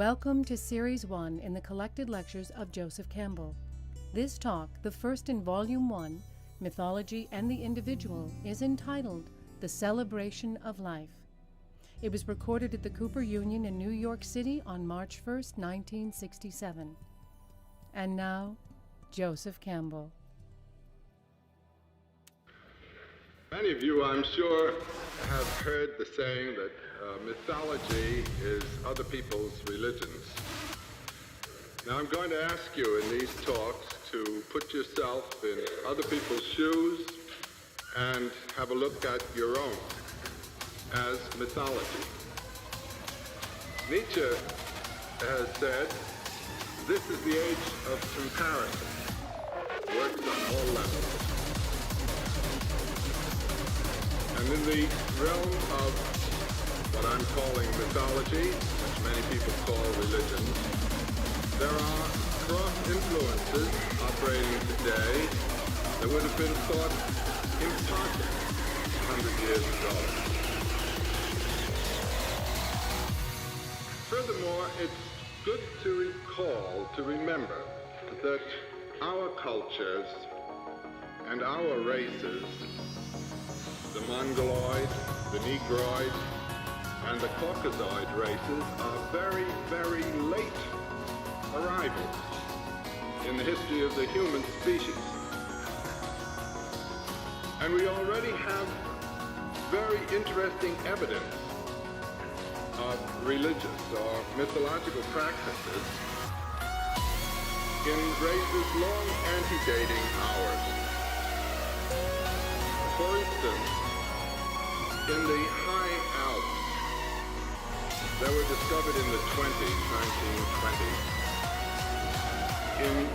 Welcome to Series 1 in the collected lectures of Joseph Campbell. This talk, the first in Volume 1, Mythology and the Individual, is entitled The Celebration of Life. It was recorded at the Cooper Union in New York City on March 1st, 1967. And now, Joseph Campbell. Many of you, I'm sure, have heard the saying that mythology is other people's religions. Now, I'm going to ask you in these talks to put yourself in other people's shoes and have a look at your own as mythology. Nietzsche has said, this is the age of comparison. Works on all levels. And in the realm of what I'm calling mythology, which many people call religion, there are cross-influences operating today that would have been thought impossible 100 years ago. Furthermore, it's good to recall, to remember, that our cultures and our races, the Mongoloid, the Negroid, and the Caucasoid races are very, very late arrivals in the history of the human species. And we already have very interesting evidence of religious or mythological practices in races long antedating ours. For instance, in the high Alps, that were discovered in the 1920s, in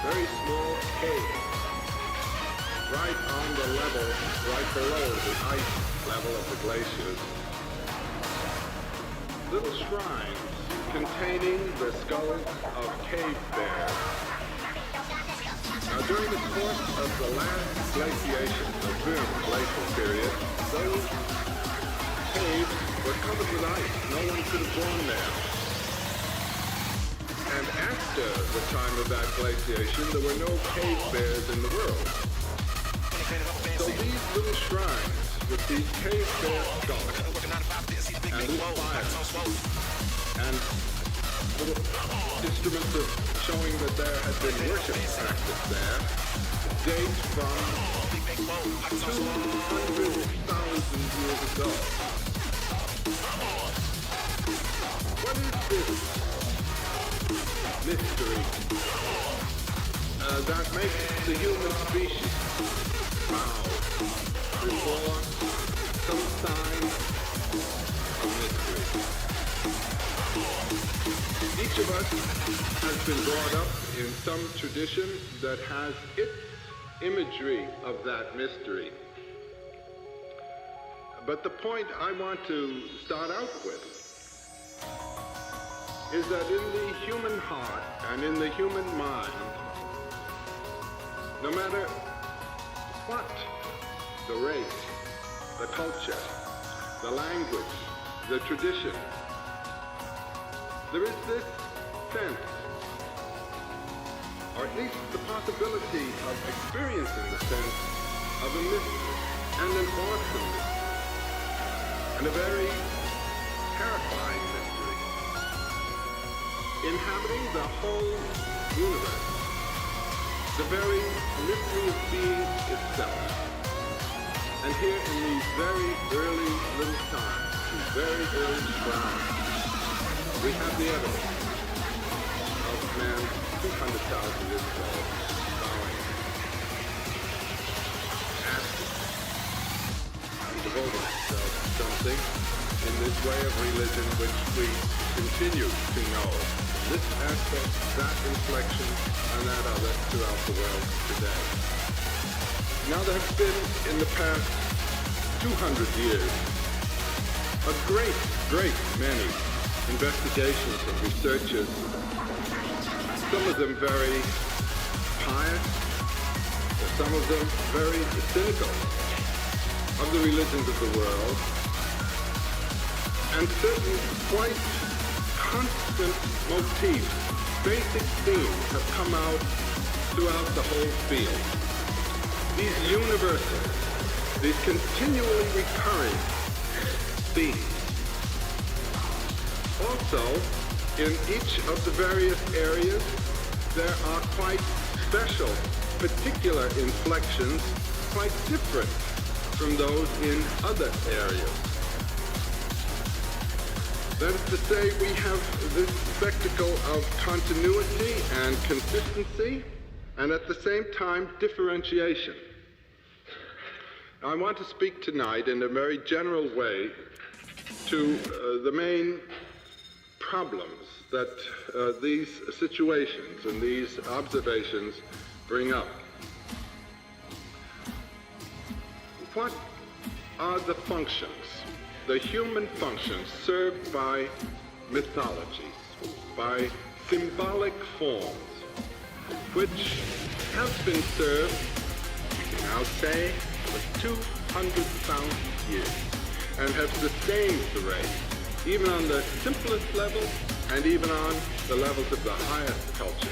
very small caves, right on the level, right below the ice level of the glaciers, little shrines containing the skulls of cave bears. Now, during the course of the last glaciation, the boom glacial period, those caves were covered with ice. No one could have gone there. And after the time of that glaciation, there were no cave bears in the world. So these little shrines with these cave bear skulls and little fires and little instruments of showing that there had been worship practice there date from 200,000 years ago. What is this mystery that makes the human species bow before some sign of mystery? Each of us has been brought up in some tradition that has its imagery of that mystery. But the point I want to start out with is that in the human heart and in the human mind, no matter what the race, the culture, the language, the tradition, there is this sense, or at least the possibility of experiencing the sense of a mystery and an awesome mystery, and a very terrifying mystery, inhabiting the whole universe, the very mystery of being itself. And here in these very early little signs, these very early shrines, we have the evidence of man 200,000 years ago bowing, asking, devoting himself to something in this way of religion which we continue to know. This aspect, that inflection, and that other throughout the world today. Now there have been, in the past 200 years, a great many investigations and researches, some of them very pious, some of them very cynical, of the religions of the world, and certain quite constant motif, basic themes have come out throughout the whole field. These universal, these continually recurring themes. Also, in each of the various areas, there are quite special, particular inflections, quite different from those in other areas. That is to say, we have this spectacle of continuity and consistency, and at the same time, differentiation. Now, I want to speak tonight in a very general way to the main problems that these situations and these observations bring up. What are the functions, the human functions served by mythologies, by symbolic forms, which have been served, we can now say, for 200,000 years, and have sustained the race, even on the simplest level and even on the levels of the highest culture.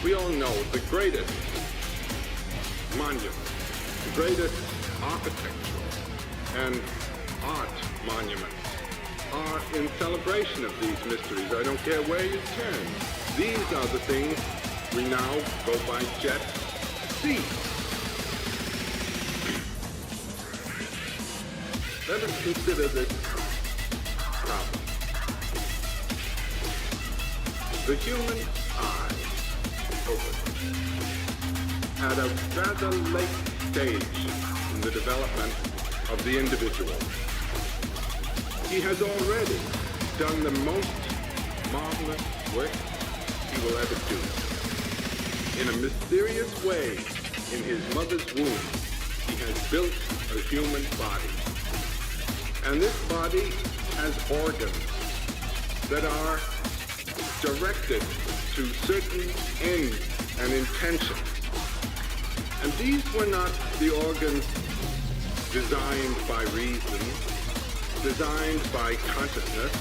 We all know the greatest monuments, the greatest architectural and art monuments are in celebration of these mysteries. I don't care where you turn. These are the things we now go by jet see. Let us consider this problem. The human eye opened at a rather late stage in the development of the individual. He has already done the most marvelous work he will ever do. In a mysterious way, in his mother's womb, he has built a human body. And this body has organs that are directed to certain ends and intentions. And these were not the organs designed by reason, designed by consciousness.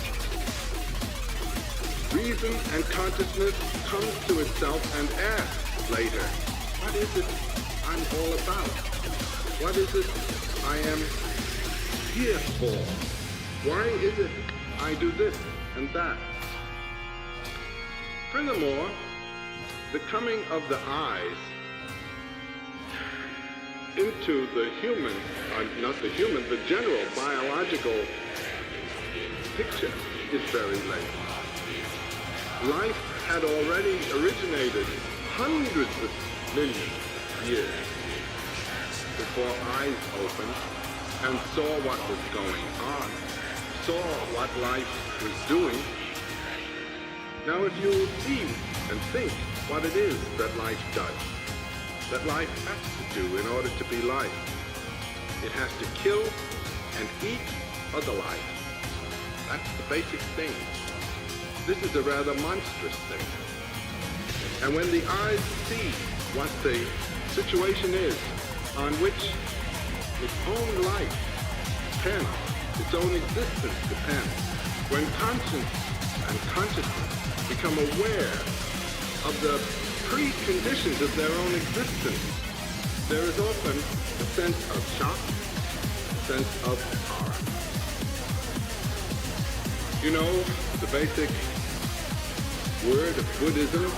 Reason and consciousness comes to itself and asks later, what is it I'm all about? What is it I am here for? Why is it I do this and that? Furthermore, the coming of the eyes into the human, not the human, the general biological picture is very late. Life had already originated hundreds of millions of years before eyes opened and saw what was going on, saw what life was doing. Now if you see and think what it is that life does, that life has to do in order to be life, it has to kill and eat other life. That's the basic thing. This is a rather monstrous thing. And when the eyes see what the situation is on which its own life depends, its own existence depends, when conscience and consciousness become aware of the preconditions of their own existence, there is often a sense of shock, a sense of horror. You know, the basic word of Buddhism,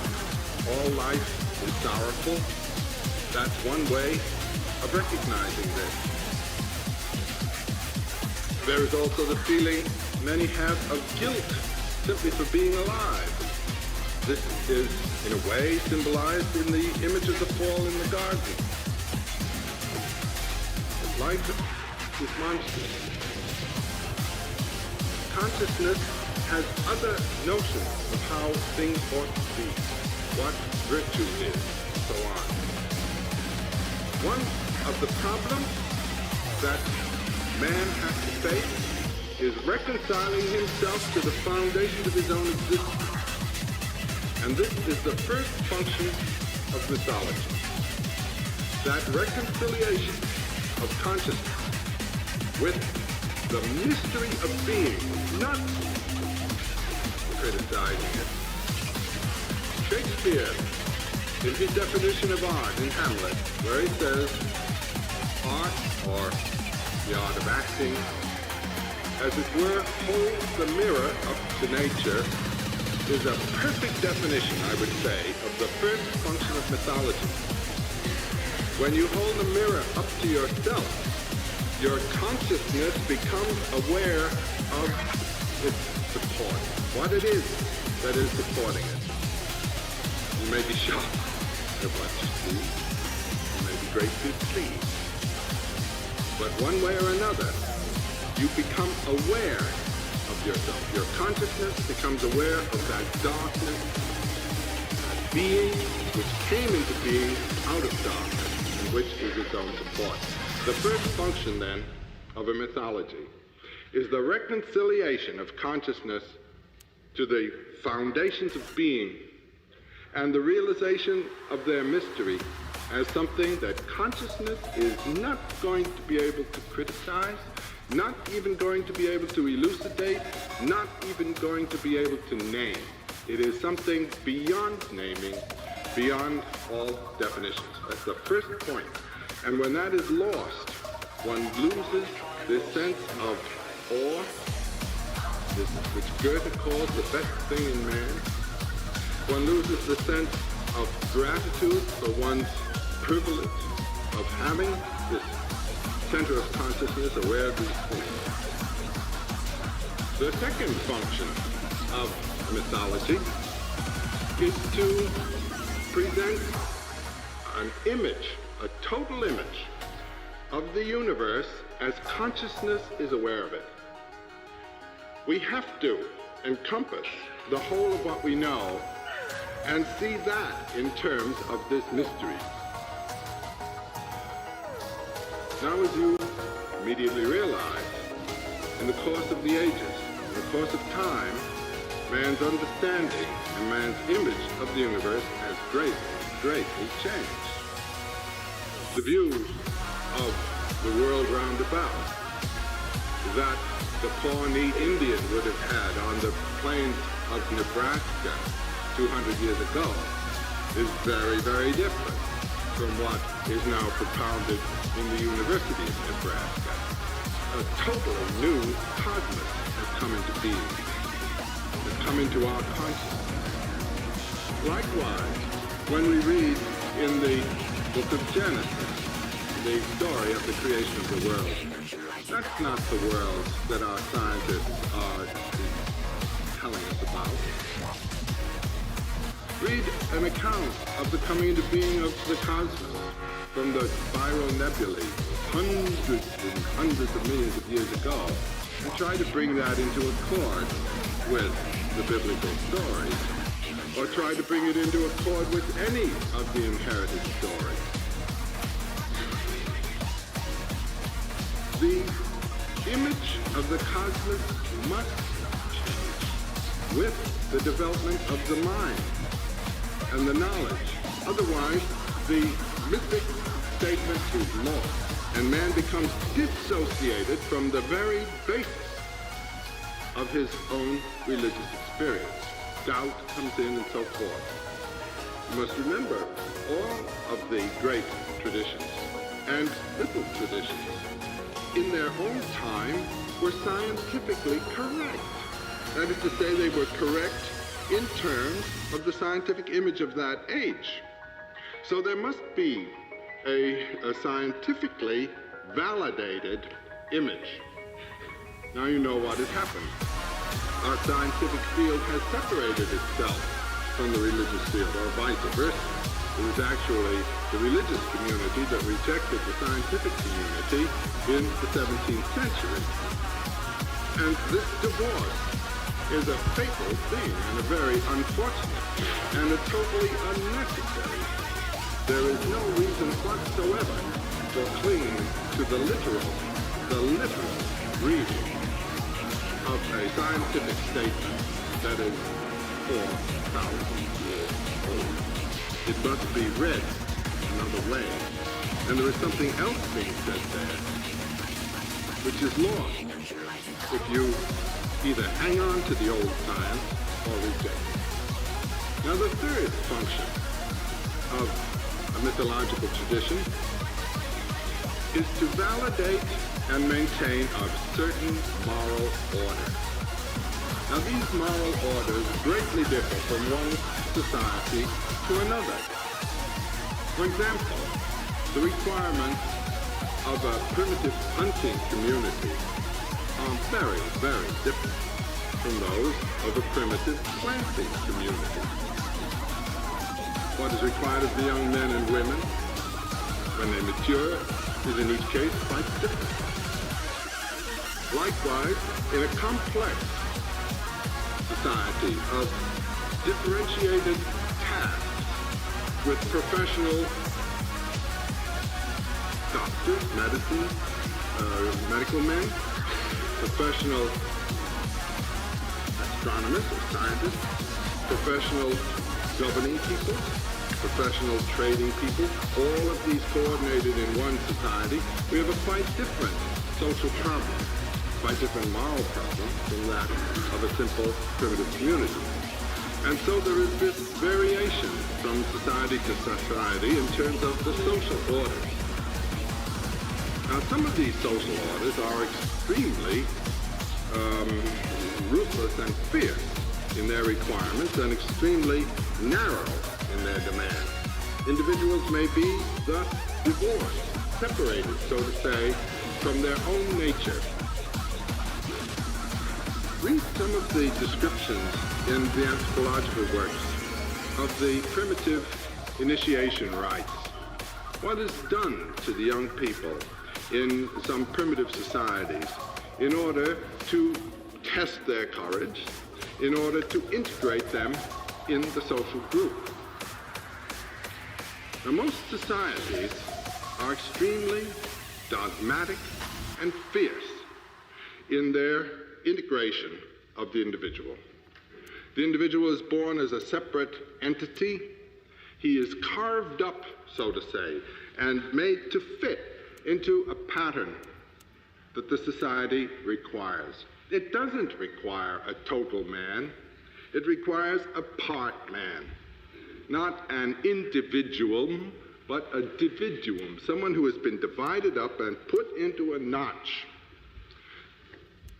all life is sorrowful. That's one way of recognizing this. There is also the feeling many have of guilt simply for being alive. This is, in a way, symbolized in the image of the fall in the garden. Life is monstrous. Consciousness has other notions of how things ought to be, what virtue is, so on. One of the problems that man has to face is reconciling himself to the foundation of his own existence. And this is the first function of mythology. That reconciliation of consciousness with the mystery of being, not criticizing it. Shakespeare, in his definition of art in Hamlet, where he says, art, or the art of acting, as it were, holds the mirror up to nature, is a perfect definition, I would say, of the first function of mythology. When you hold the mirror up to yourself, your consciousness becomes aware of its support, what it is that is supporting it. You may be shocked at what you see. You may be greatly pleased. But one way or another, you become aware of yourself. Your consciousness becomes aware of that darkness, that being which came into being out of darkness, and which is its own support. The first function, then, of a mythology is the reconciliation of consciousness to the foundations of being and the realization of their mystery as something that consciousness is not going to be able to criticize, not even going to be able to elucidate, not even going to be able to name. It is something beyond naming, beyond all definitions. That's the first point. And when that is lost, one loses this sense of awe, this which Goethe calls the best thing in man. One loses the sense of gratitude for one's privilege of having this center of consciousness aware of these things. The second function of mythology is to present an image, a total image of the universe as consciousness is aware of it. We have to encompass the whole of what we know and see that in terms of this mystery. Now, as you immediately realize, in the course of the ages, in the course of time, man's understanding and man's image of the universe has greatly changed. The views of the world round about that the Pawnee Indian would have had on the plains of Nebraska 200 years ago is very, very different from what is now propounded in the University of Nebraska. A totally new cosmos has come into being, has come into our consciousness. Likewise, when we read in the book of Genesis, the story of the creation of the world, that's not the world that our scientists are telling us about. Read an account of the coming into being of the cosmos from the spiral nebulae hundreds and hundreds of millions of years ago, and try to bring that into accord with the biblical stories, or try to bring it into accord with any of the inherited stories. The image of the cosmos must change with the development of the mind and the knowledge. Otherwise, the mythic statement is lost, and man becomes dissociated from the very basis of his own religious experience. Doubt comes in and so forth. You must remember, all of the great traditions and little traditions in their own time were scientifically correct. That is to say, they were correct in terms of the scientific image of that age. So there must be a scientifically validated image. Now you know what has happened. Our scientific field has separated itself from the religious field, or vice versa. It was actually the religious community that rejected the scientific community in the 17th century. And this divorce is a fatal thing, and a very unfortunate, and a totally unnecessary. There is no reason whatsoever for clinging to the literal reading of a scientific statement that is 4,000 years old. It must be read another way. And there is something else being said there, which is lost if you either hang on to the old science or reject. Now, the third function of a mythological tradition is to validate and maintain a certain moral order. Now, these moral orders greatly differ from one society to another. For example, the requirements of a primitive hunting community are very, very different from those of a primitive planting community. What is required of the young men and women when they mature is in each case quite different. Likewise, in a complex society of differentiated tasks with professional doctors, medical men, professional astronomers or scientists, professional governing people, professional trading people, all of these coordinated in one society, we have a quite different social problem, quite different moral problem from that of a simple primitive community. And so there is this variation from society to society in terms of the social orders. Now, some of these social orders are extremely ruthless and fierce in their requirements and extremely narrow in their demands. Individuals may be thus divorced, separated, so to say, from their own nature. Read some of the descriptions in the anthropological works of the primitive initiation rites. What is done to the young people in some primitive societies in order to test their courage, in order to integrate them in the social group. Now, most societies are extremely dogmatic and fierce in their integration of the individual. The individual is born as a separate entity. He is carved up, so to say, and made to fit into a pattern that the society requires. It doesn't require a total man. It requires a part man. Not an individuum, but a dividuum, someone who has been divided up and put into a notch.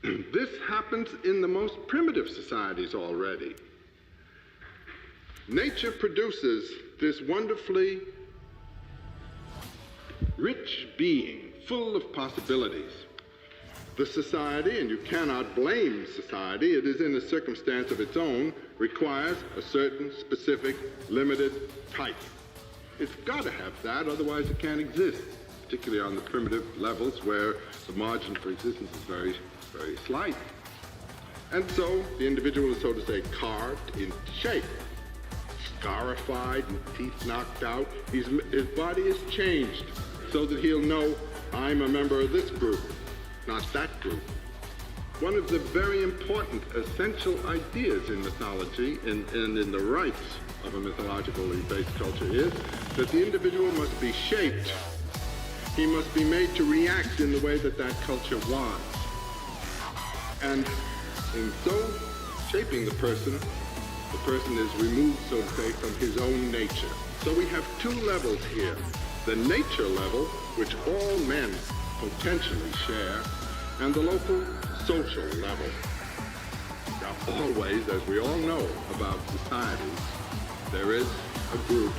This happens in the most primitive societies already. Nature produces this wonderfully rich being, full of possibilities. The society, and you cannot blame society, it is in a circumstance of its own, requires a certain specific, limited type. It's got to have that, otherwise it can't exist, particularly on the primitive levels where the margin for existence is very, very slight. And so the individual is, so to say, carved in shape, scarified and teeth knocked out. His body is changed so that he'll know, I'm a member of this group, not that group. One of the very important essential ideas in mythology and in the rites of a mythologically based culture is that the individual must be shaped. He must be made to react in the way that that culture wants. And in so shaping the person is removed, so to say, from his own nature. So we have two levels here. The nature level, which all men potentially share, and the local social level. Now, always, as we all know about societies, there is a group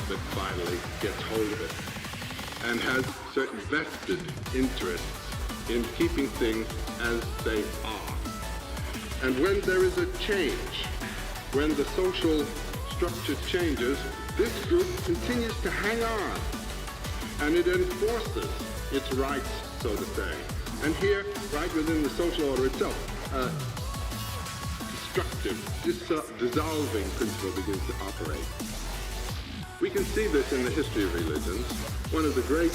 that finally gets hold of it and has certain vested interests in keeping things as they are. And when there is a change, when the social structure changes, this group continues to hang on, and it enforces its rights, so to say. And here, right within the social order itself, a destructive, dissolving principle begins to operate. We can see this in the history of religions. One of the great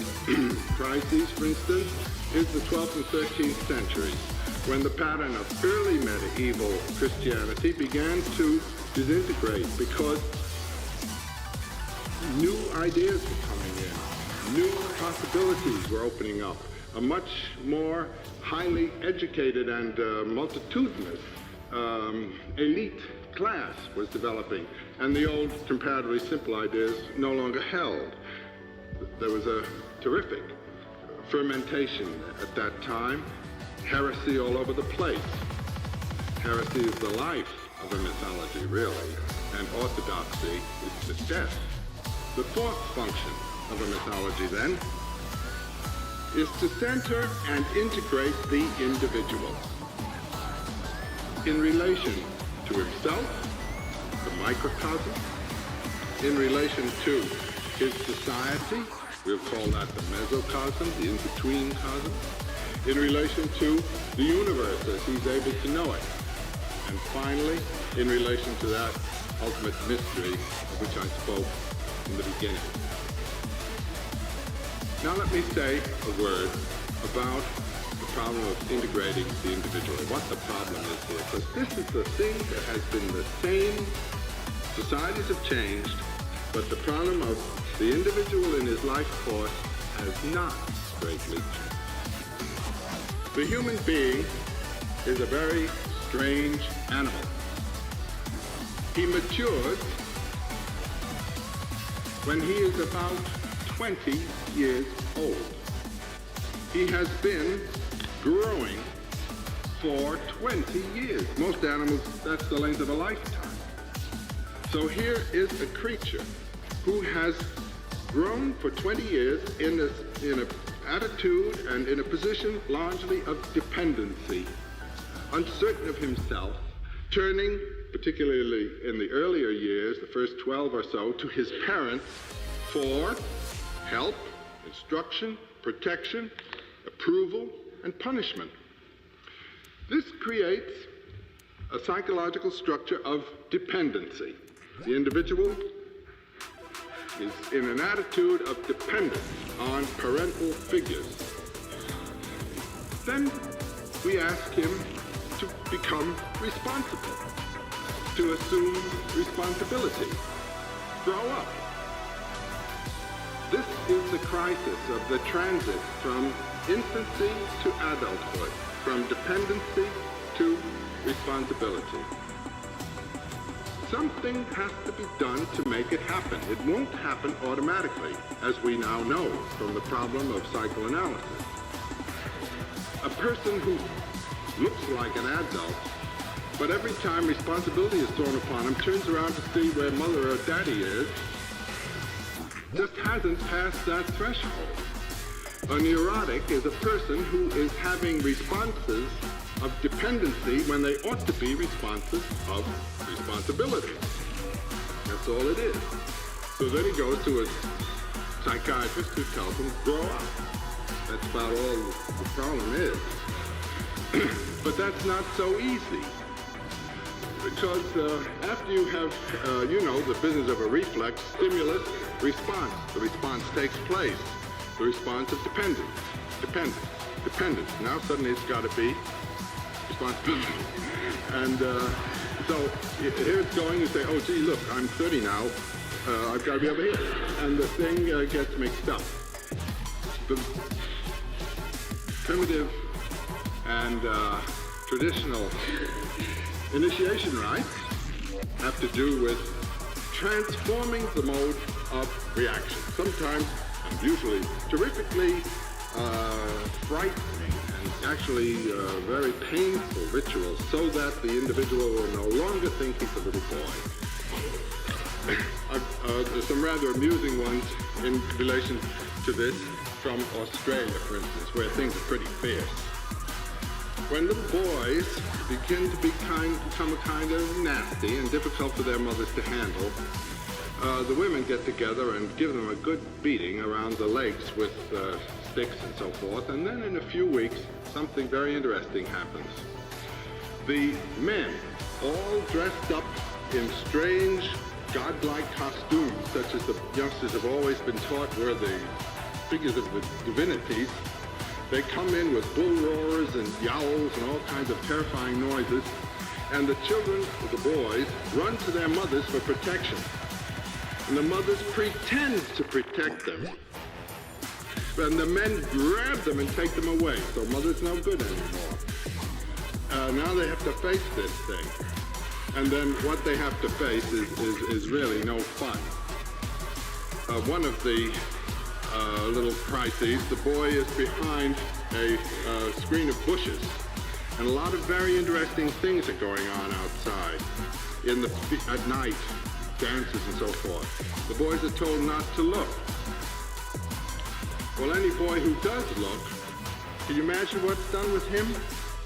crises, for instance, is the 12th and 13th centuries, when the pattern of early medieval Christianity began to disintegrate because new ideas were coming in, new possibilities were opening up. A much more highly educated and multitudinous elite glass was developing, and the old comparatively simple ideas no longer held. There was a terrific fermentation at that time, heresy all over the place. Heresy is the life of a mythology, really, and orthodoxy is the death. The fourth function of a mythology, then, is to center and integrate the individual in relation to himself, the microcosm, in relation to his society, we'll call that the mesocosm, the in-between cosm, in relation to the universe as he's able to know it, and finally, in relation to that ultimate mystery of which I spoke in the beginning. Now let me say a word about the problem of integrating the individual, what the problem is here, because this is the thing that has been the same. Societies have changed, but the problem of the individual in his life course has not greatly changed. The human being is a very strange animal. He matures when he is about 20 years old. He has been growing for 20 years. Most animals, that's the length of a lifetime. So here is a creature who has grown for 20 years in an attitude and in a position largely of dependency, uncertain of himself, turning, particularly in the earlier years, the first 12 or so, to his parents for help, instruction, protection, approval, and punishment. This creates a psychological structure of dependency. The individual is in an attitude of dependence on parental figures. Then we ask him to become responsible, to assume responsibility, grow up. This is the crisis of the transit from infancy to adulthood, from dependency to responsibility. Something has to be done to make it happen. It won't happen automatically, as we now know from the problem of psychoanalysis. A person who looks like an adult, but every time responsibility is thrown upon him, turns around to see where mother or daddy is, just hasn't passed that threshold. A neurotic is a person who is having responses of dependency when they ought to be responses of responsibility. That's all it is. So then he goes to a psychiatrist who tells him, grow up. That's about all the problem is. But that's not so easy. Because after you have, the business of a reflex, stimulus, response. The response takes place. The response of dependence. Now suddenly it's got to be responsibility. And so here it's going, you say, oh, gee, look, I'm 30 now. I've got to be over here. And the thing gets mixed up. The primitive and traditional initiation rites have to do with transforming the mode of reaction. Sometimes, and usually terrifically frightening and actually very painful rituals so that the individual will no longer think he's a little boy. There's some rather amusing ones in relation to this from Australia, for instance, where things are pretty fierce. When little boys begin to become kind of nasty and difficult for their mothers to handle, the women get together and give them a good beating around the legs with sticks and so forth, and then in a few weeks, something very interesting happens. The men, all dressed up in strange, godlike costumes, such as the youngsters have always been taught were the figures of the divinities, they come in with bull roars and yowls and all kinds of terrifying noises, and the children, the boys, run to their mothers for protection. And the mothers pretend to protect them. And the men grab them and take them away. So mother's no good anymore. Now they have to face this thing. And then what they have to face is really no fun. One of the little crises, the boy is behind a screen of bushes, and a lot of very interesting things are going on outside at night, dances and so forth. The boys are told not to look. Well, any boy who does look, can you imagine what's done with him?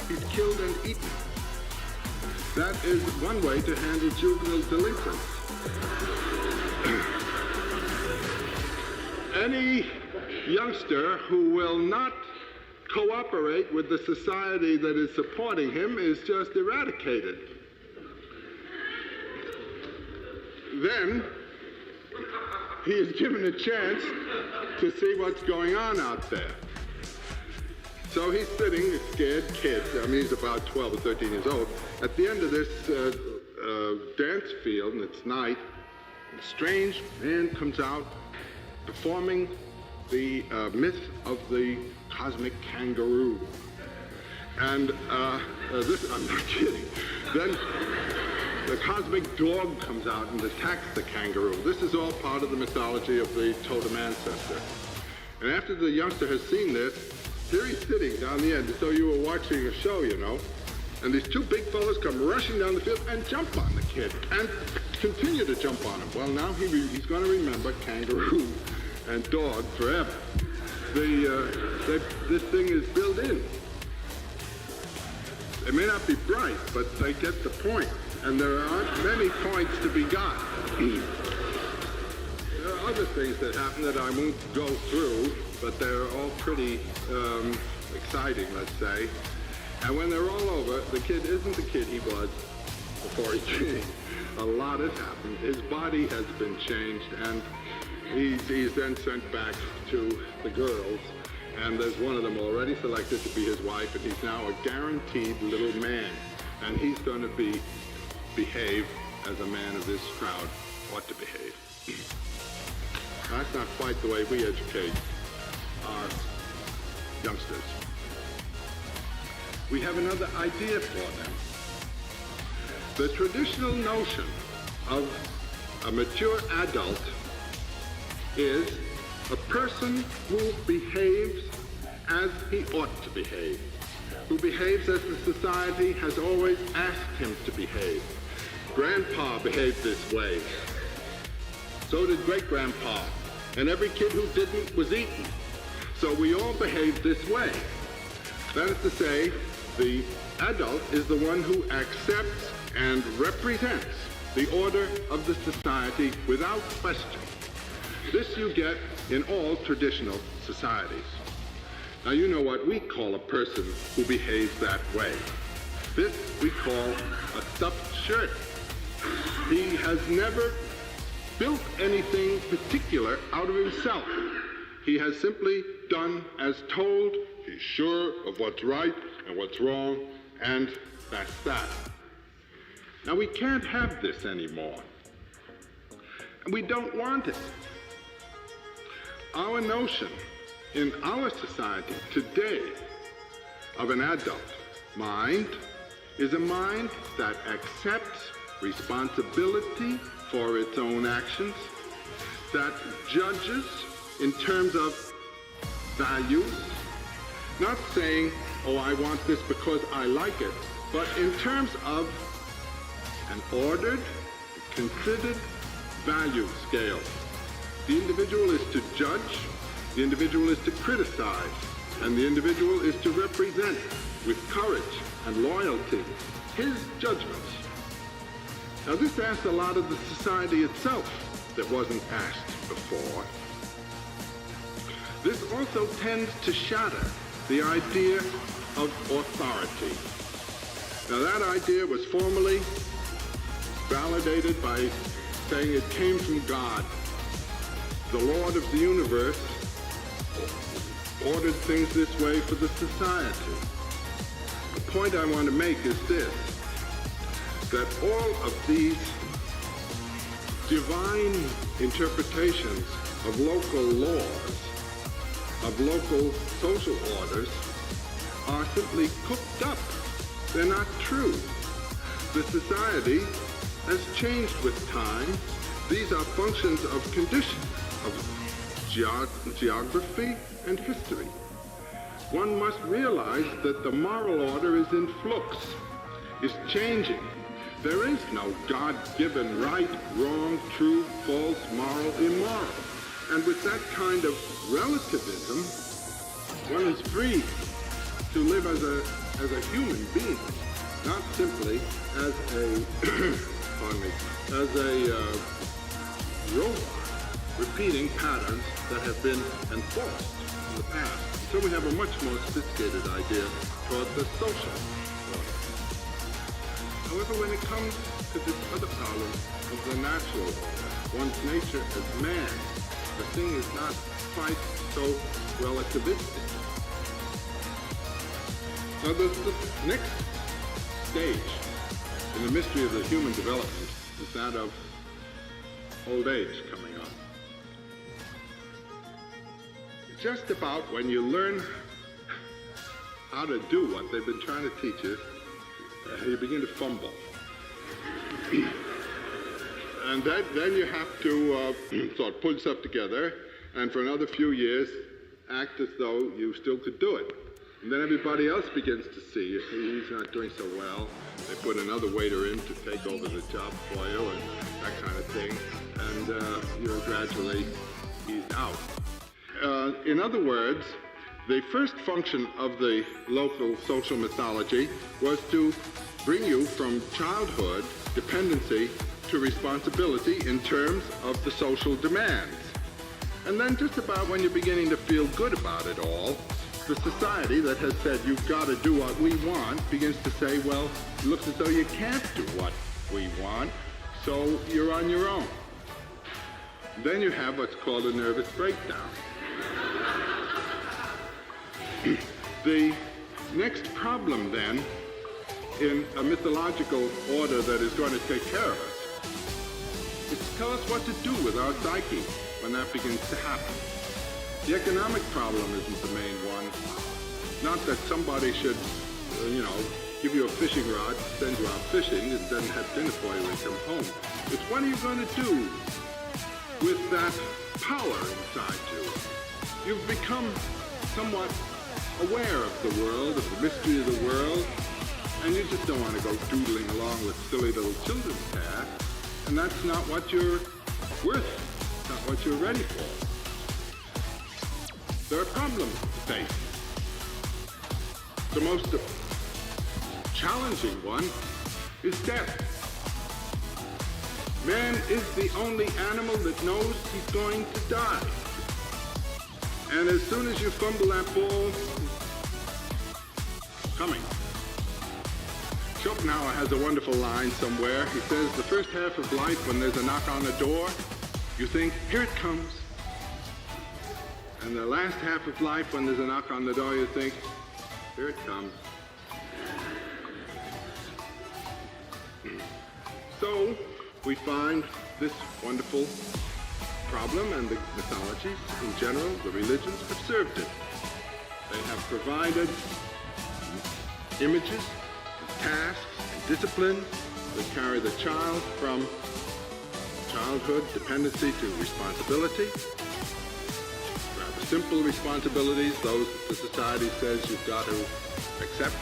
He's killed and eaten. That is one way to handle juvenile delinquents. Any youngster who will not cooperate with the society that is supporting him is just eradicated. Then he is given a chance to see what's going on out there. So he's sitting, a scared kid, I mean he's about 12 or 13 years old, at the end of this dance field, and it's night. A strange man comes out performing the myth of the cosmic kangaroo. And this, I'm not kidding. Then the cosmic dog comes out and attacks the kangaroo. This is all part of the mythology of the totem ancestor. And after the youngster has seen this, here he's sitting down the end, as though you were watching a show, you know. And these two big fellas come rushing down the field and jump on the kid and continue to jump on him. Well, now he's going to remember kangaroo and dog forever. This thing is built in. They may not be bright, but they get the point. And there aren't many points to be got. There are other things that happen that I won't go through, but they're all pretty exciting, let's say. And when they're all over, the kid isn't the kid he was before he came. A lot has happened. His body has been changed, and he's then sent back to the girls. And there's one of them already selected to be his wife, and he's now a guaranteed little man. And he's going to behave as a man of this crowd ought to behave. That's not quite the way we educate our youngsters. We have another idea for them. The traditional notion of a mature adult is a person who behaves as he ought to behave, who behaves as the society has always asked him to behave. Grandpa behaved this way. So did great-grandpa. And every kid who didn't was eaten. So we all behave this way. That is to say, the adult is the one who accepts and represents the order of the society without question. This you get in all traditional societies. Now you know what we call a person who behaves that way. This we call a stuffed shirt. He has never built anything particular out of himself. He has simply done as told. He's sure of what's right and what's wrong, and that's that. Now we can't have this anymore. And we don't want it. Our notion in our society today of an adult mind is a mind that accepts responsibility for its own actions, that judges in terms of values, not saying, oh, I want this because I like it, but in terms of an ordered, considered value scale. The individual is to judge, the individual is to criticize, and the individual is to represent with courage and loyalty his judgments. Now this asks a lot of the society itself that wasn't asked before. This also tends to shatter the idea of authority. Now that idea was formally validated by saying it came from God. The Lord of the universe ordered things this way for the society. The point I want to make is this, that all of these divine interpretations of local laws, of local social orders, are simply cooked up. They're not true. The society has changed with time. These are functions of conditions, of geography and history. One must realize that the moral order is in flux, is changing. There is no God-given right, wrong, true, false, moral, immoral. And with that kind of relativism, one is free to live as a human being, not simply as a, pardon me, as a robot, repeating patterns that have been enforced in the past. So we have a much more sophisticated idea toward the social order. However, when it comes to this other problem of the natural order, one's nature as man, the thing is not quite so relativistic. Now, the next stage in the mystery of the human development is that of old age coming on. Just about when you learn how to do what they've been trying to teach you, you begin to fumble. And then you have to sort of pull yourself together, and for another few years, act as though you still could do it. And then everybody else begins to see he's not doing so well. They put another waiter in to take over the job for you and that kind of thing. And you're gradually eased out. In other words, the first function of the local social mythology was to bring you from childhood dependency to responsibility in terms of the social demands. And then just about when you're beginning to feel good about it all, the society that has said you've got to do what we want begins to say, well, it looks as though you can't do what we want, so you're on your own. Then you have what's called a nervous breakdown. The next problem then in a mythological order that is going to take care of us is to tell us what to do with our psyche when that begins to happen. The economic problem isn't the main one. Not that somebody should, give you a fishing rod, send you out fishing, and then have dinner for you when you come home. It's what are you going to do with that power inside you? You've become somewhat aware of the world, of the mystery of the world, and you just don't want to go doodling along with silly little children's hair, and that's not what you're worth, not what you're ready for. There are problems to face. The most challenging one is death. Man is the only animal that knows he's going to die. And as soon as you fumble that ball, it's coming. Schopenhauer has a wonderful line somewhere. He says, the first half of life, when there's a knock on the door, you think, here it comes. And the last half of life, when there's a knock on the door, you think, here it comes. So we find this wonderful problem, and the mythologies in general, the religions, have served it. They have provided images, tasks, and disciplines that carry the child from childhood dependency to responsibility. Rather simple responsibilities, those that the society says you've got to accept.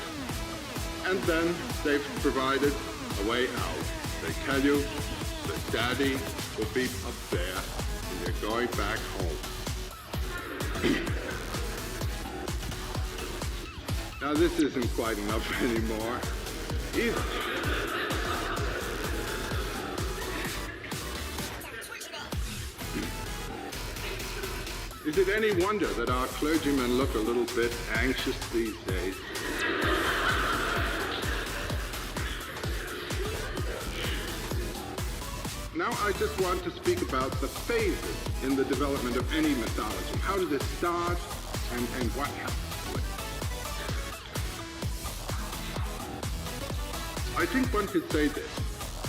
And then they've provided a way out. They tell you that Daddy will be up there and you're going back home. Now this isn't quite enough anymore either. Is it any wonder that our clergymen look a little bit anxious these days? Now I just want to speak about the phases in the development of any mythology. How did it start and what happened to it? I think one could say this,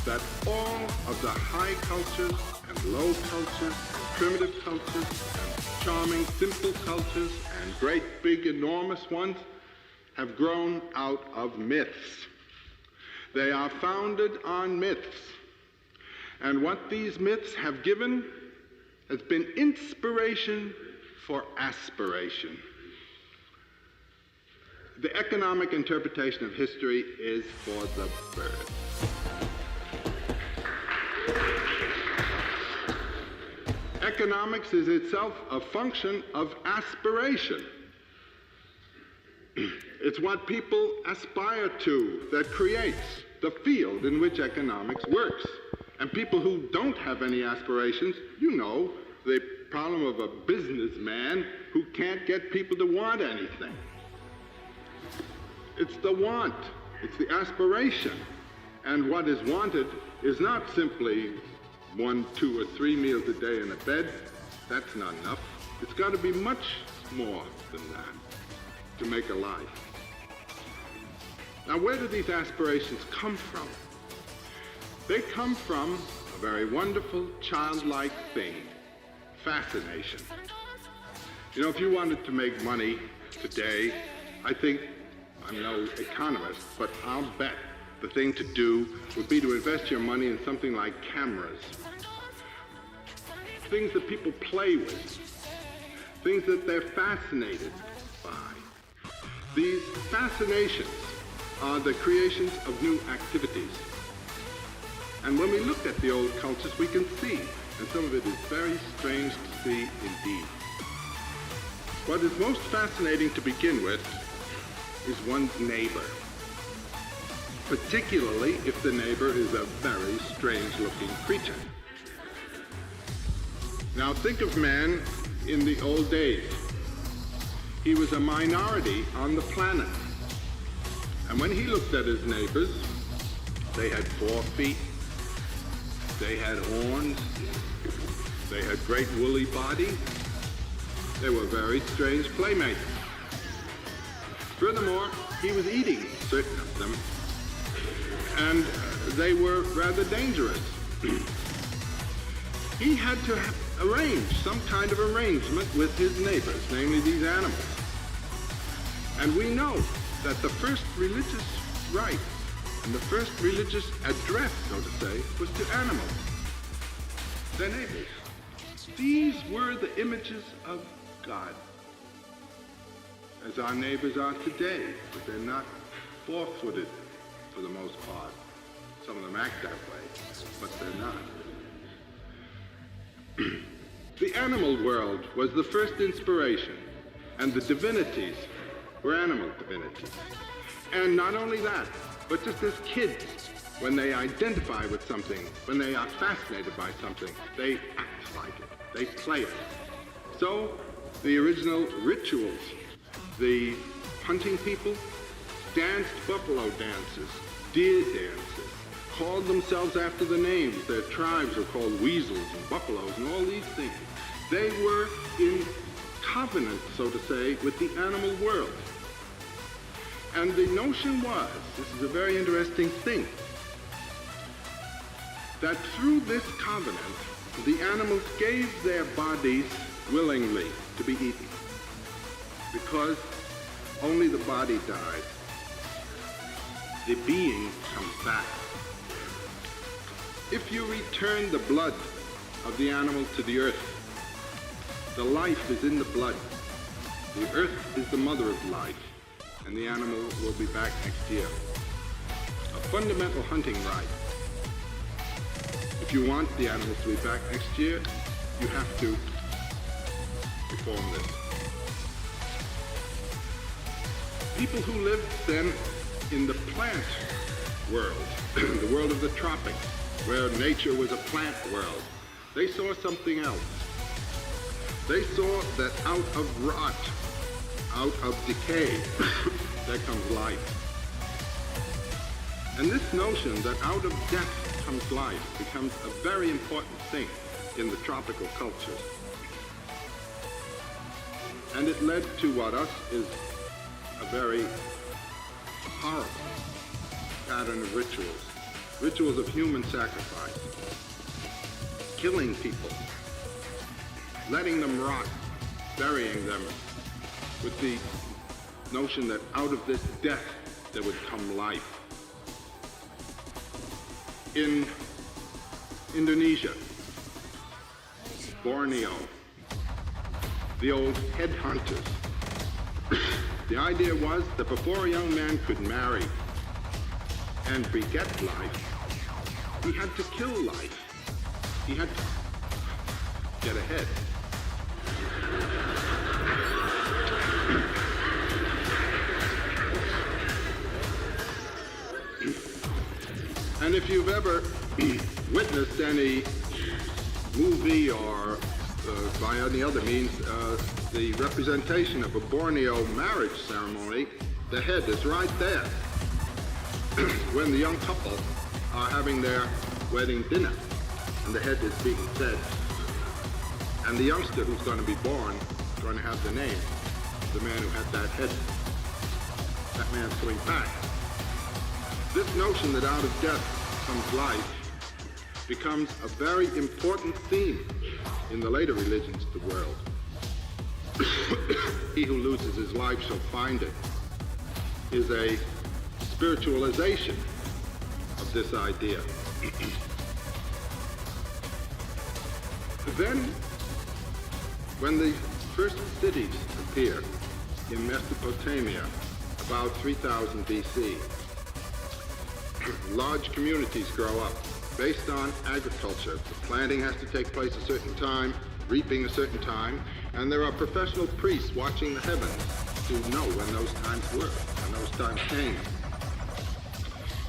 that all of the high cultures and low cultures, and primitive cultures, and charming, simple cultures, and great, big, enormous ones have grown out of myths. They are founded on myths. And what these myths have given has been inspiration for aspiration. The economic interpretation of history is for the birds. Economics is itself a function of aspiration. It's what people aspire to that creates the field in which economics works. And people who don't have any aspirations, you know, the problem of a businessman who can't get people to want anything. It's the want, it's the aspiration. And what is wanted is not simply 1, 2, or 3 meals a day in a bed. That's not enough. It's got to be much more than that to make a life. Now, where do these aspirations come from? They come from a very wonderful, childlike thing, fascination. You know, if you wanted to make money today, I'm no economist, but I'll bet the thing to do would be to invest your money in something like cameras. Things that people play with. Things that they're fascinated by. These fascinations are the creations of new activities. And when we look at the old cultures, we can see, and some of it is very strange to see indeed. What is most fascinating to begin with is one's neighbor, particularly if the neighbor is a very strange-looking creature. Now think of man in the old days. He was a minority on the planet. And when he looked at his neighbors, they had 4 feet, they had horns, they had great woolly bodies. They were very strange playmates. Furthermore, he was eating certain of them, and they were rather dangerous. He had to arrange some kind of arrangement with his neighbors, namely these animals. And we know that the first religious rite and the first religious address, so to say, was to animals, their neighbors. These were the images of God, as our neighbors are today, but they're not 4-footed for the most part. Some of them act that way, but they're not. The animal world was the first inspiration, and the divinities were animal divinities. And not only that, but just as kids, when they identify with something, when they are fascinated by something, they act like it, they play it. So the original rituals, the hunting people danced buffalo dances, deer dances, called themselves after the names. Their tribes were called weasels and buffaloes and all these things. They were in covenant, so to say, with the animal world. And the notion was, this is a very interesting thing, that through this covenant, the animals gave their bodies willingly to be eaten, because only the body dies. The being comes back. If you return the blood of the animal to the earth, the life is in the blood. The earth is the mother of life, and the animal will be back next year. A fundamental hunting right. If you want the animals to be back next year, you have to perform this. People who lived then in the plant world, the world of the tropics, where nature was a plant world, they saw something else. They saw that out of rot, out of decay, there comes life. And this notion that out of death comes life becomes a very important thing in the tropical cultures. And it led to what is a very horrible pattern of rituals. Rituals of human sacrifice. Killing people. Letting them rot. Burying them with the notion that out of this death there would come life. in Indonesia, Borneo, the old headhunters. The idea was that before a young man could marry and beget life, he had to kill life. He had to get ahead. And if you've ever witnessed any movie or by any other means the representation of a Borneo marriage ceremony, the head is right there when the young couple are having their wedding dinner and the head is being fed, and the youngster who's going to be born is going to have the name of the man who had that head. That man's coming back. This notion that out of death comes life becomes a very important theme in the later religions of the world. He who loses his life shall find it is a spiritualization of this idea. Then, when the first cities appear in Mesopotamia, about 3000 BC, large communities grow up based on agriculture. The planting has to take place a certain time, reaping a certain time, and there are professional priests watching the heavens to know when those times were, when those times came.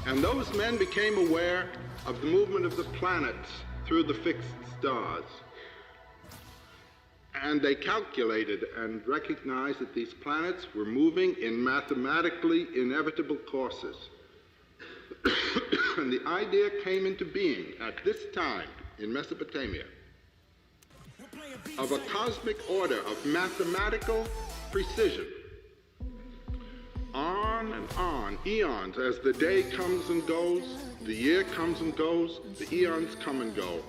And those men became aware of the movement of the planets through the fixed stars. And they calculated and recognized that these planets were moving in mathematically inevitable courses. And the idea came into being at this time in Mesopotamia of a cosmic order of mathematical precision. On and on, eons, as the day comes and goes, the year comes and goes, the eons come and go,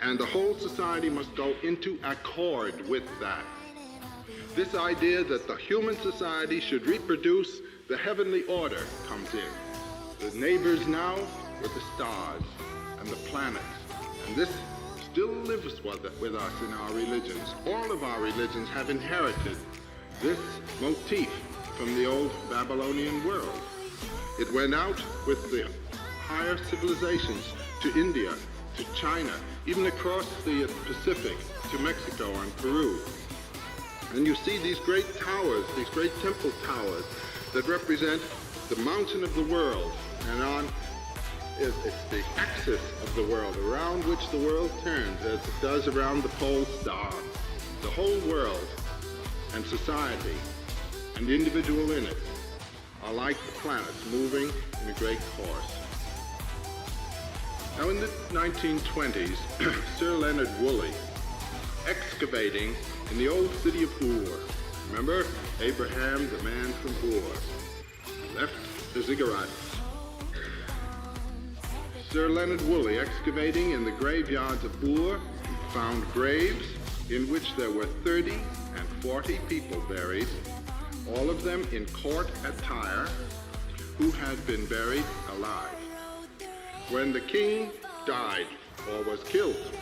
and the whole society must go into accord with that. This idea that the human society should reproduce the heavenly order comes in. The neighbors now were the stars and the planets, and this still lives with us in our religions. All of our religions have inherited this motif from the old Babylonian world. It went out with the higher civilizations to India, to China, even across the Pacific to Mexico and Peru. And you see these great towers, these great temple towers that represent the mountain of the world, and on it's the axis of the world around which the world turns as it does around the pole star. The whole world and society and the individual in it are like the planets moving in a great course. Now in the 1920s, Sir Leonard Woolley, excavating in the old city of Ur, remember Abraham, the man from Ur, left the ziggurats. Sir Leonard Woolley, excavating in the graveyards of Ur, found graves in which there were 30 and 40 people buried, all of them in court attire, who had been buried alive. When the king died or was killed,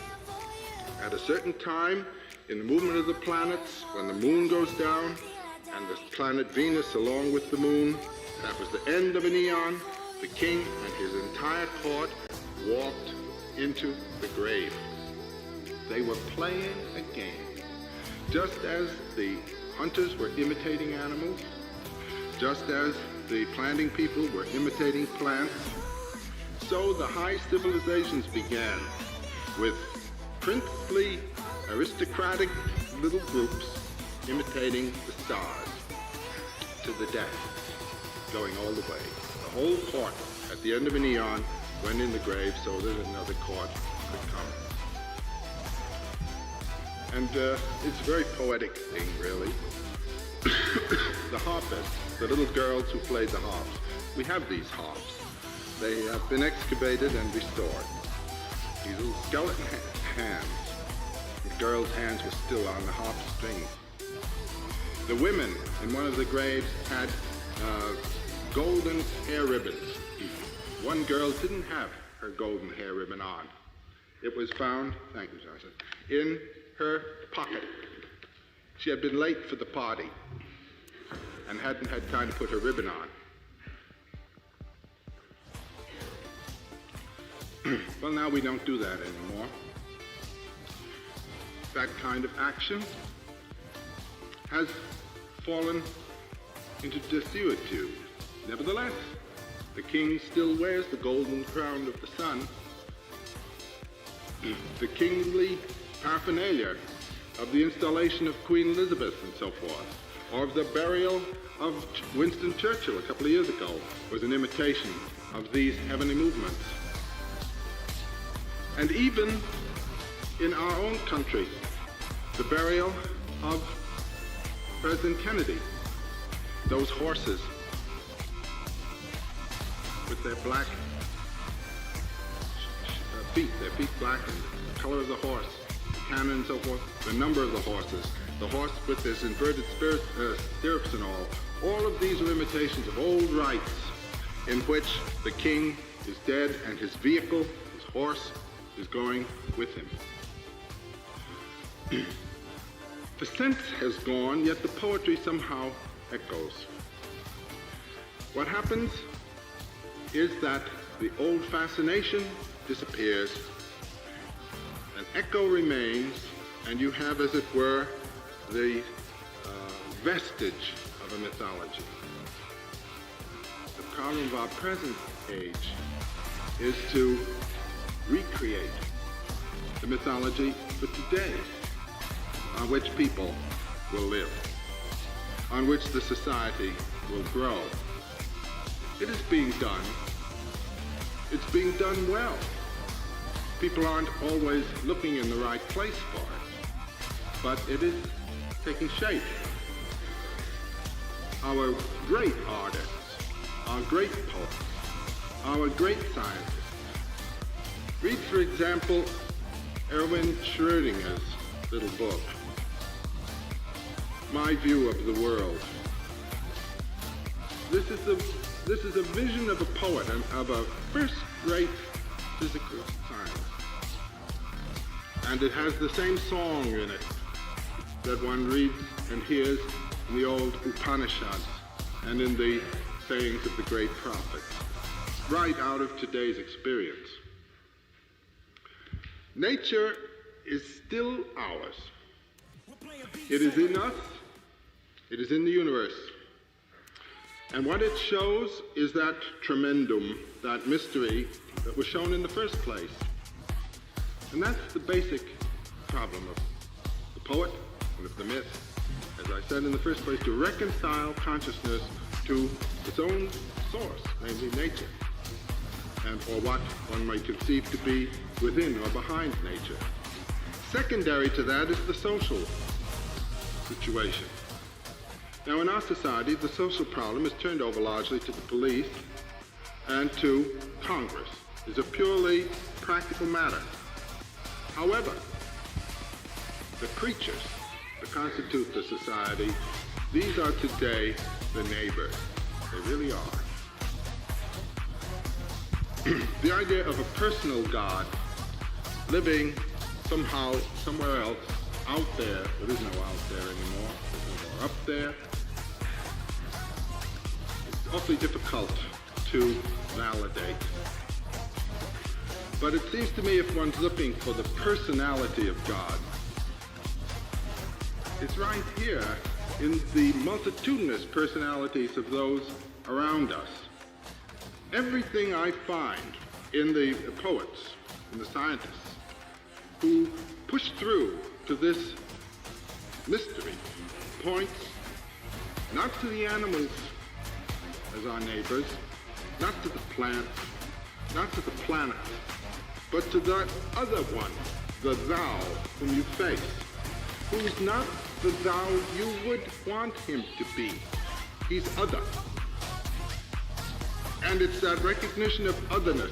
at a certain time in the movement of the planets, when the moon goes down and the planet Venus along with the moon, that was the end of an eon. The king and his entire court walked into the grave. They were playing a game. Just as the hunters were imitating animals, just as the planting people were imitating plants, so the high civilizations began with princely, aristocratic little groups imitating the stars to the death, going all the way. The whole court, at the end of an eon, went in the grave so that another court could come. And it's a very poetic thing, really. The harpists, the little girls who played the harps, we have these harps. They have been excavated and restored. These little skeleton hands. The girls' hands were still on the harp strings. The women in one of the graves had golden hair ribbons. One girl didn't have her golden hair ribbon on. It was found, thank you, Johnson, in her pocket. She had been late for the party and hadn't had time to put her ribbon on. Well, now we don't do that anymore. That kind of action has fallen into desuetude. Nevertheless, the king still wears the golden crown of the sun. The kingly paraphernalia of the installation of Queen Elizabeth and so forth, or of the burial of Winston Churchill a couple of years ago, was an imitation of these heavenly movements. And even in our own country, the burial of President Kennedy, those horses with their black feet, their feet blackened, the color of the horse, the cannon and so forth, the number of the horses, the horse with his inverted stirrups and all of these are imitations of old rites in which the king is dead and his vehicle, his horse, is going with him. The sense has gone, yet the poetry somehow echoes. What happens is that the old fascination disappears, an echo remains, and you have, as it were, the vestige of a mythology. The problem of our present age is to recreate the mythology for today, on which people will live, on which the society will grow. It is being done. It's being done well. People aren't always looking in the right place for it, but it is taking shape. Our great artists, our great poets, our great scientists. Read, for example, Erwin Schrödinger's little book, My View of the World. This is a vision of a poet and of a first-rate physical science. And it has the same song in it that one reads and hears in the old Upanishads and in the sayings of the great prophets, right out of today's experience. Nature is still ours. It is in us. It is in the universe. And what it shows is that tremendum, that mystery that was shown in the first place. And that's the basic problem of the poet and of the myth, as I said in the first place, to reconcile consciousness to its own source, namely nature, and or what one might conceive to be within or behind nature. Secondary to that is the social situation. Now, in our society, the social problem is turned over largely to the police and to Congress. It's a purely practical matter. However, the creatures that constitute the society, these are today the neighbors. They really are. The idea of a personal God living somehow somewhere else, out there, there is no out there anymore, there's no more up there. It's awfully difficult to validate. But it seems to me if one's looking for the personality of God, it's right here in the multitudinous personalities of those around us. Everything I find in the poets, in the scientists, who push through to this mystery, points not to the animals as our neighbors, not to the plants, not to the planet, but to that other one, the thou whom you face, who's not the thou you would want him to be. He's other. And it's that recognition of otherness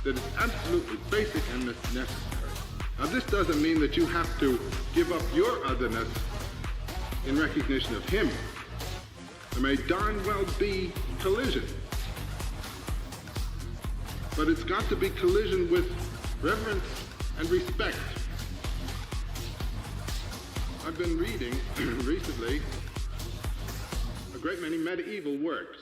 that is absolutely basic and necessary. Now, this doesn't mean that you have to give up your otherness in recognition of him. There may darn well be collision. but it's got to be collision with reverence and respect. I've been reading recently a great many medieval works,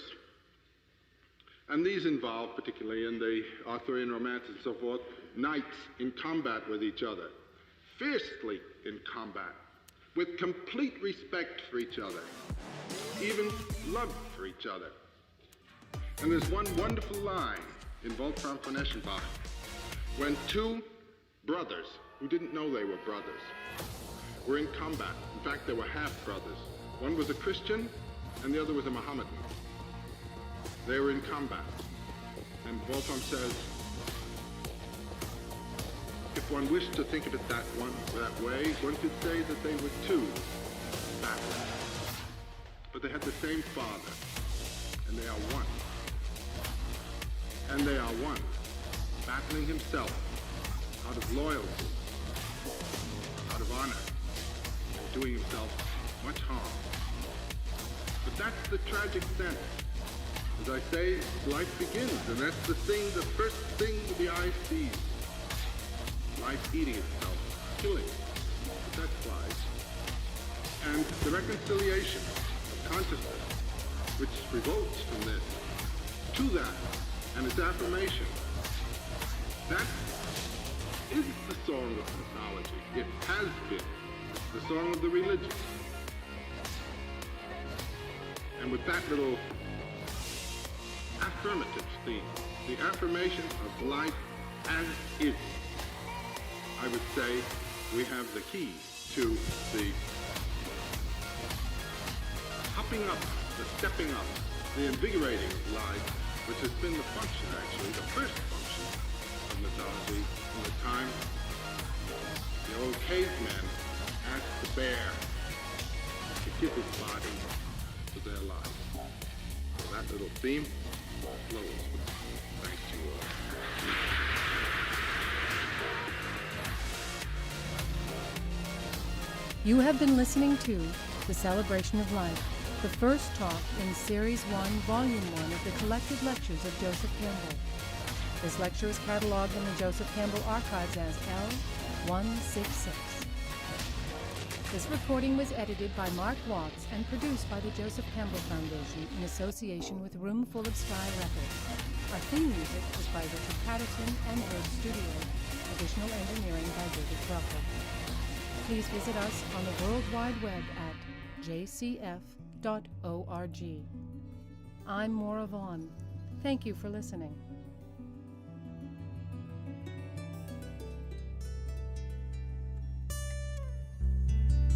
and these involve, particularly in the Arthurian romance and so forth, knights in combat with each other, fiercely in combat, with complete respect for each other, even love for each other. And there's one wonderful line in Wolfram von Eschenbach, when two brothers who didn't know they were brothers were in combat. In fact, they were half-brothers. One was a Christian and the other was a Mohammedan. They were in combat. And Wolfram says, if one wished to think of it that way, one could say that they were two battling. But they had the same father, and they are one. And they are one, battling himself out of loyalty, out of honor, and doing himself much harm. But that's the tragic sense. As I say, life begins, and that's the first thing that the eye sees. Life eating itself, killing, but that's life. And the reconciliation of consciousness, which revolts from this, to that, and its affirmation, that is the song of mythology. It has been the song of the religion. And with that little affirmative theme, the affirmation of life as is, I would say we have the key to the hopping up, the stepping up, the invigorating life, which has been the function, actually, the first function of mythology from the time the old cavemen asked the bear to give his body to their life. So that little theme flows. Thanks to you all. You have been listening to The Celebration of Life, the first talk in Series 1, Volume 1 of the Collected Lectures of Joseph Campbell. This lecture is cataloged in the Joseph Campbell Archives as L166. This recording was edited by Mark Watts and produced by the Joseph Campbell Foundation in association with Roomful of Sky Records. Our theme music was by Richard Patterson and Bird Studio. Additional engineering by David Ruffle. Please visit us on the World Wide Web at jcf.org. I'm Maura Vaughn. Thank you for listening.